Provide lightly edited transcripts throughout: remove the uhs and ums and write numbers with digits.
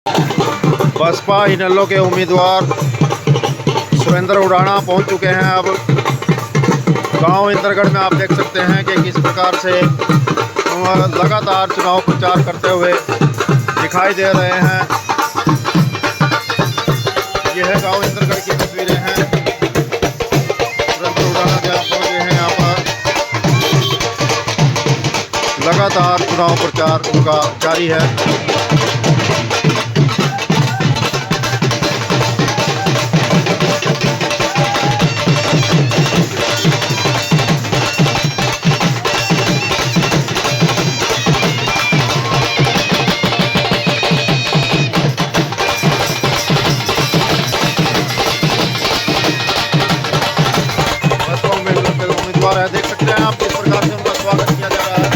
बसपा इनेलो के उम्मीदवार सुरेंद्र उड़ाना पहुंच चुके हैं। अब गांव इंद्रगढ़ में आप देख सकते हैं कि किस प्रकार से लगातार चुनाव प्रचार करते हुए दिखाई दे रहे हैं। यह गांव इंद्रगढ़ की तस्वीरें हैं। सुरेंद्र उड़ाना जहाँ पहुंचे हैं, यहाँ पर लगातार चुनाव प्रचार उनका जारी है। उम्मीदवार है, देख सकते हैं आप किस प्रकार से उनका स्वागत किया जा रहा है।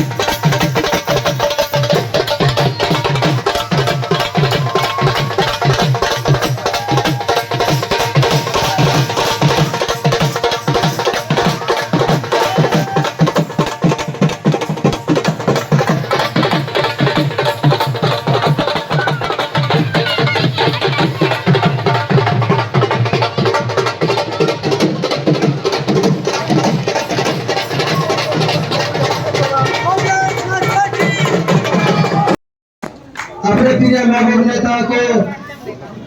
अपने प्रिय महबूब नेता को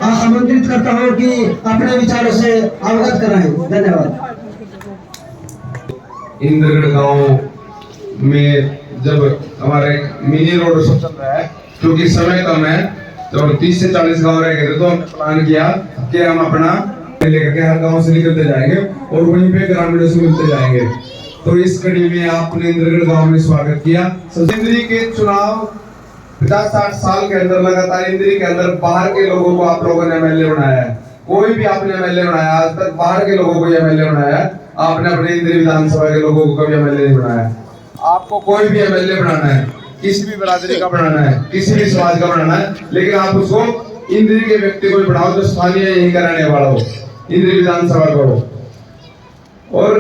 आमंत्रित करता हूं कि अपने विचारों से अवगत कराएं। धन्यवाद। इंद्रगढ़ गांव में जब हमारा एक मिनी रोड शो चल रहा है, क्योंकि समय कम है तो 30 से 40 गांव रह गए थे, तो हमने प्लान किया कि हम अपना लेकर के हर गांव से निकलते जाएंगे और वहीं पे ग्रामीणों से मिलते जाएंगे। तो इस कड़ी में आपने इंद्रगढ़ गांव में स्वागत किया। इंद्री के चुनाव 50-60 साल के अंदर लगातार इंद्री के अंदर बाहर के लोगों को आप लोगों ने एमएलए बनाया है। कोई भी आपने एमएलए बनाया आज तक बाहर के लोगों को एमएलए बनाया है। आपने अपने इंद्री विधानसभा के लोगों को कभी एमएलए नहीं बनाया। आपको कोई भी एमएलए बनाना है, किसी भी बिरादरी का बनाना है, किसी भी समाज का बनाना है, लेकिन आप उसको इंद्री के व्यक्ति को बनाओ जो स्थानीय यही कराने वाला हो, इंद्री विधानसभा का हो। और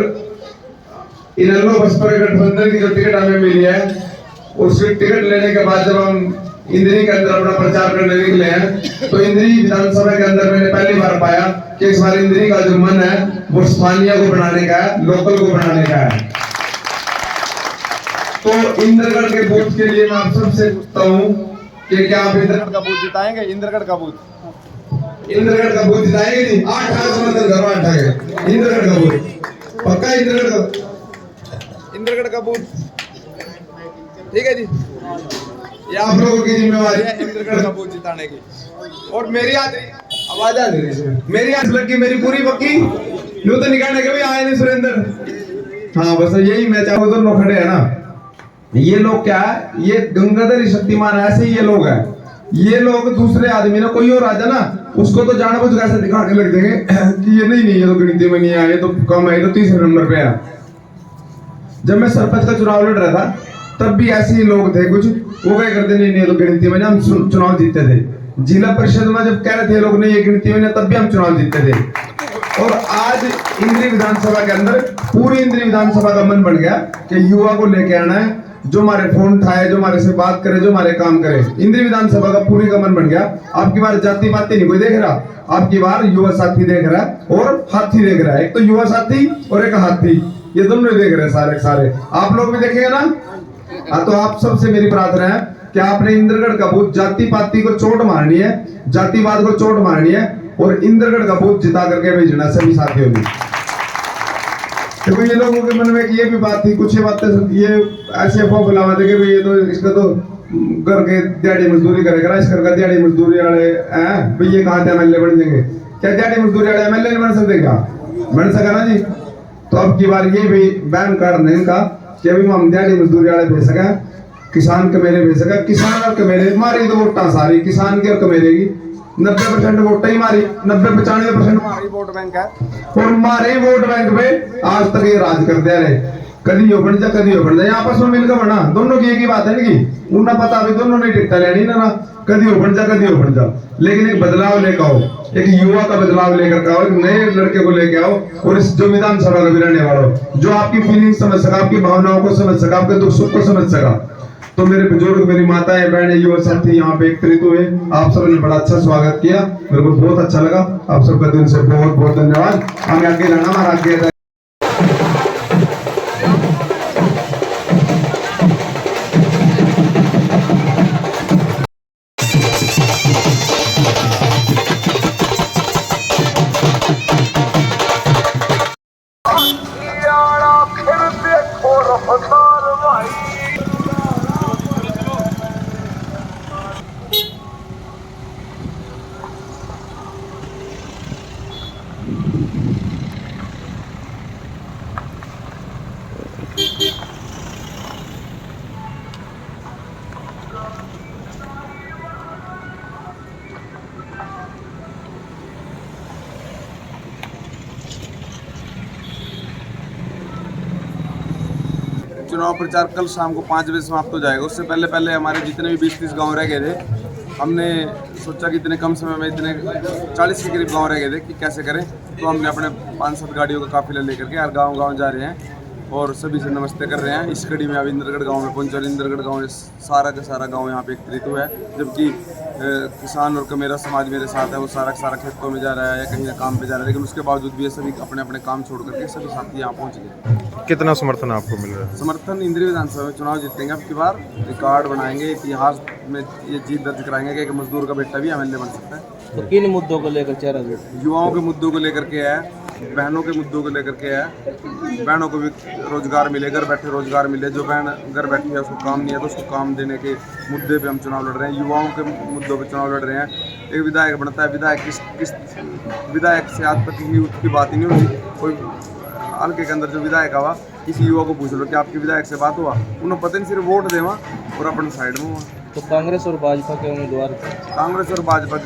इनेलो बसपा गठबंधन की जो टिकट हमें मिली है, उसकी टिकट लेने के बाद जब हम इंद्री के अंदर अपना प्रचार करने निकले हैं, तो इंद्री विधानसभा के अंदर मैंने पहली बार पाया कि इस बार इंद्री का जो मन है वो स्थानीय को बनाने का है, लोकल को बनाने का है। तो इंद्रगढ़ के बूथ के लिए मैं आप सबसे पूछता हूँ कि क्या आप इंद्रगढ़ का बूथ जिताएंगे? इंद्रगढ़ का बूथ, इंद्रगढ़ का बूथ जिताएंगे? नहीं, 8 समर्थन घरों 8 इंद्रगढ़ का बूथ पक्का, इंद्रगढ़ का बूथ ठीक है जी। ये आप लोगों की जिम्मेवारी है इंद्रगढ़ का बूथ जिताने की। और मेरी आवाज आ रही है, मेरी आज लगी, मेरी पूरी पक्की यूं तो निकालने के भी आए नहीं सुरेंद्र। हाँ बस यही मैं चाहूँ, दोनों खड़े हैं ना, ये लोग क्या है, ये गंगाधर शक्तिमान ऐसे ही ये लोग हैं। ये लोग दूसरे आदमी ना, कोई और राजा ना, उसको तो जानबूझ के ऐसे दिखा के लग देंगे कि ये नहीं ये तो गिनती में नहीं है, ये तो कम है, ये तो तीसरे नंबर पे है। जब मैं सरपंच का चुनाव लड़ रहा था तब भी ऐसे ही लोग थे कुछ, वो क्या करते नहीं ये तो गिनती में, हम चुनाव जीतते थे। जिला परिषद में जब कह रहे थे लोग नहीं ये गिनती में, तब भी हम चुनाव जीतते थे। और आज इंद्री विधानसभा के अंदर पूरी इंद्री विधानसभा का मन बन गया कि युवा को लेके आना है, जो हमारे फोन उठाए, जो हमारे से बात करे, जो हमारे काम करे। इंद्री विधानसभा का पूरी का मन बन गया। आपकी बार जाति पाति नहीं कोई देख रहा, आपकी बार युवा साथी देख रहा है और हाथी देख रहा है। एक तो युवा साथी और एक हाथी, ये दोनों ही देख रहे हैं सारे। आप लोग भी देखेंगे ना। तो आप सबसे मेरी प्रार्थना है कि आपने इंद्रगढ़ का बूथ, जाति पाति को चोट मारनी है, जातिवाद को चोट मारनी है और इंद्रगढ़ का बूथ जिता करके भेजना सभी साथियों ने। क्योंकि ये लोगों के मन में ये भी बात थी, कुछ बातें ये ऐसे अफवाह फैलावा थे कि ये तो इसका तो घर के दिहाड़ी मजदूरी करेगा, इस घर का दिहाड़ी मजदूरी वाले हैं भाई, ये कहाँ एमएलए बन जाएंगे? क्या दिहाड़ी मजदूरी वाले एमएलए नहीं बन सकते? क्या बन सका ना जी। तो अब की बार ये भी बैन कर दें इनका कि अभी हम दिहाड़ी मजदूरी वाले भेज सके, किसान कमेरे भेज सके। किसान और कमेरे मारी तो वोटा सारी किसान की और कमेरे की 90% वोट ही मारी, 90-95% हमारी वोट बैंक है। और हमारे वोट बैंक पे आज तक ये राज करते रहे, कभी हो बन जा कभी हो बन जा, आपस में मिलकर बना। दोनों की एक ही बात है ना कि उन्हें पता अभी दोनों ने टिकट लेनी ना, कभी हो बन जा कभी हो बन जा। लेकिन एक बदलाव लेकर आओ, एक युवा का बदलाव लेकर आओ, एक नए लड़के को लेके आओ और इस जो विधानसभा का भी रहने वाला हो, जो आपकी फीलिंग समझ सका, आपकी भावनाओं को समझ सका, आपके दुख सुख को समझ सका। तो मेरे बुजुर्ग, मेरी माताएं, बहनें, युवा साथी यहाँ पे एकत्रित हुए, आप सबने बड़ा अच्छा स्वागत किया, मेरे को बहुत अच्छा लगा। आप सबका दिल से बहुत बहुत धन्यवाद। हमें आगे रहना, हमारा आगे चुनाव प्रचार कल शाम को 5 बजे समाप्त हो जाएगा। उससे पहले पहले हमारे जितने भी 20-30 गांव रह गए थे, हमने सोचा कि इतने कम समय में इतने 40 के करीब गांव रह गए थे कि कैसे करें, तो हमने अपने 5-7 गाड़ियों का काफिला लेकर के हर गांव जा रहे हैं और सभी से नमस्ते कर रहे हैं। इस कड़ी में अब इंद्रगढ़ गांव में पहुंचे और इंद्रगढ़ गांव सारा का सारा गांव यहाँ पे एकत्रित हुआ है, जबकि किसान और मेरा समाज मेरे साथ है, वो सारा खेतों में जा रहा है या कहीं काम पे जा रहा है, लेकिन उसके बावजूद भी ये सभी अपने अपने काम छोड़ करके सभी साथी यहाँ पहुँच गए। कितना समर्थन आपको मिल रहा है? समर्थन इंद्री विधानसभा में चुनाव जीतेंगे, अब की बार रिकॉर्ड बनाएंगे, इतिहास में ये जीत दर्ज कराएंगे कि एक मजदूर का बेटा भी एमएलए बन सकता है। तो किन मुद्दों को लेकर चेहरा? युवाओं के मुद्दों को लेकर के है, बहनों के मुद्दों को लेकर के है, बहनों को भी रोजगार मिले, घर बैठे रोजगार मिले, जो बहन घर बैठी है उसको काम नहीं है तो उसको काम देने के मुद्दे पे हम चुनाव लड़ रहे हैं। युवाओं के मुद्दों पे चुनाव लड़ रहे हैं। एक विधायक बनता है, विधायक किस विधायक से आज तक की बात ही नहीं होती। कोई हल्के के अंदर जो विधायक आवा, किसी युवा को पूछ लो कि आपके विधायक से बात हुआ, उन्हें पता नहीं, सिर्फ वोट देवा और अपने साइड में हुआ। तो कांग्रेस और भाजपा के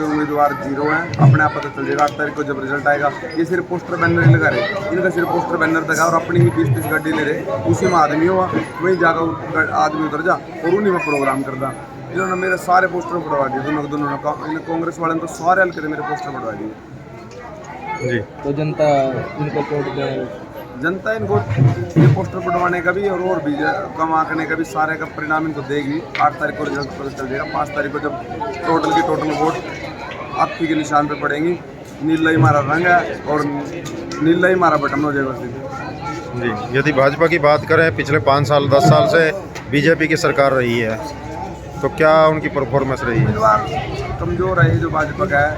उम्मीदवार जीरो हैं, अपने आप पता चल जाएगा 8 तारीख को जब रिजल्ट आएगा। ये सिर्फ पोस्टर बैनर ही लगा रहे, इनका सिर्फ पोस्टर बैनर लगा और अपनी ही 20-30 गाड़ी ले रहे, उसी में आदमी हुआ वही जाकर आदमी उतर जा और उन्हीं में प्रोग्राम करता। इन्होंने मेरे सारे पोस्टर फटवा दिए, दोनों ने कांग्रेस वाले ने तो सारे हल्के थे मेरे पोस्टर फटवा दिए जी। तो जनता इनको वोट दें, जनता इनको ये पोस्टर फटवाने का भी और भी कम आंकने का भी सारे का परिणाम इनको देगी। 8 तारीख को रिजल्ट पता चल जाएगा। 5 तारीख को जब टोटल की टोटल वोट आपकी के निशान पे पड़ेंगी, नीला ही हमारा रंग है और नीला ही हमारा बटन हो जाएगा जी। यदि भाजपा की बात करें, पिछले 5 साल 10 साल से बीजेपी की सरकार रही है, तो क्या उनकी परफॉर्मेंस रही है? कमजोर है जो भाजपा का है,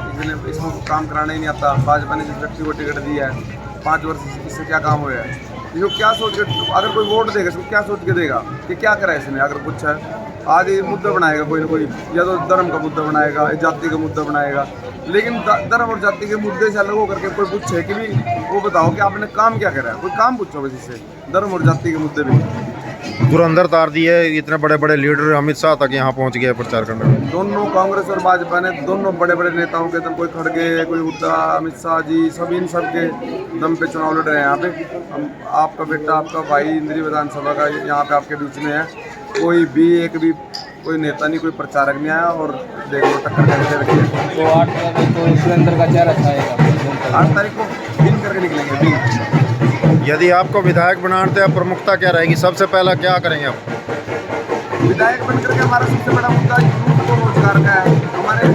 इसमें काम कराना ही नहीं आता। भाजपा ने जिस व्यक्ति को टिकट दी है 5 वर्ष, इससे क्या काम हुआ है? इसको क्या सोच के, अगर कोई वोट देगा इसको क्या सोच के देगा कि क्या करा इसने? अगर कुछ है आज ये मुद्दा बनाएगा कोई ना कोई, या तो धर्म का मुद्दा बनाएगा, जाति का मुद्दा बनाएगा, लेकिन धर्म और जाति के मुद्दे से अलग होकर के कोई पूछे कि भी वो बताओ कि आपने काम क्या करा है, कोई काम पूछो बस इससे, धर्म और जाति के मुद्दे भी धुरंधर तार दिए। इतने बड़े बड़े लीडर अमित शाह तक यहाँ पहुँच गए प्रचार करने में। दोनों कांग्रेस और भाजपा ने, दोनों बड़े बड़े नेताओं के दम, कोई खड़गे, कोई हुड्डा, अमित शाह जी, सब इन सब के दम पे चुनाव लड़ रहे हैं यहाँ पे। हम आपका बेटा, आपका भाई इंद्री विधानसभा का यहाँ पे आपके बीच में है। कोई भी एक भी कोई नेता नहीं, कोई प्रचारक नहीं आया और देख लो टक्कर करके रखी है। तो 8 तारीख को सुरेंद्र का चेहरा छाएगा। 8 तारीख को बिन करके निकलेंगे बिन। यदि आपको विधायक बनाते हैं, प्रमुखता क्या रहेगी? सबसे पहला क्या करेंगे आप? विधायक बनकर के हमारा सबसे बड़ा मुद्दा यूथ को रोजगार का है। हमारे